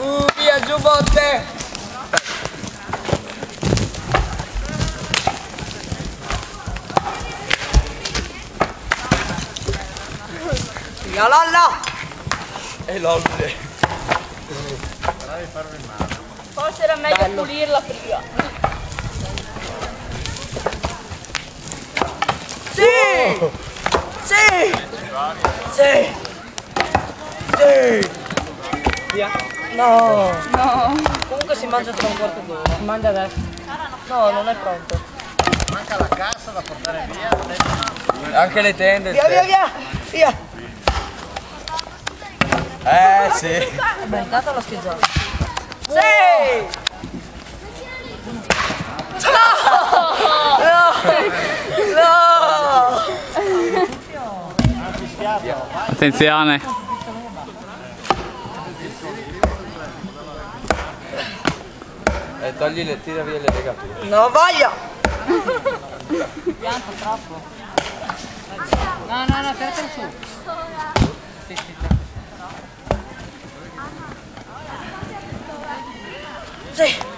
Via giù botte! La lalla! E l'oltre. Però devi farlo in mano. Forse era meglio pulirla prima. Sì! Sì! Sì! Sì! Via? No! No. Comunque si mangia tra un quarto d'ora. Si mangia adesso? No, non è pronto. Manca la cassa da portare via. Anche le tende. Via, via, via! Via! Sì! Beh, intanto l'ho schizzato. Sì! No! Attenzione. Togli le tira via le legature. Non voglio! Pianto troppo. No, tiratelo su. Sì!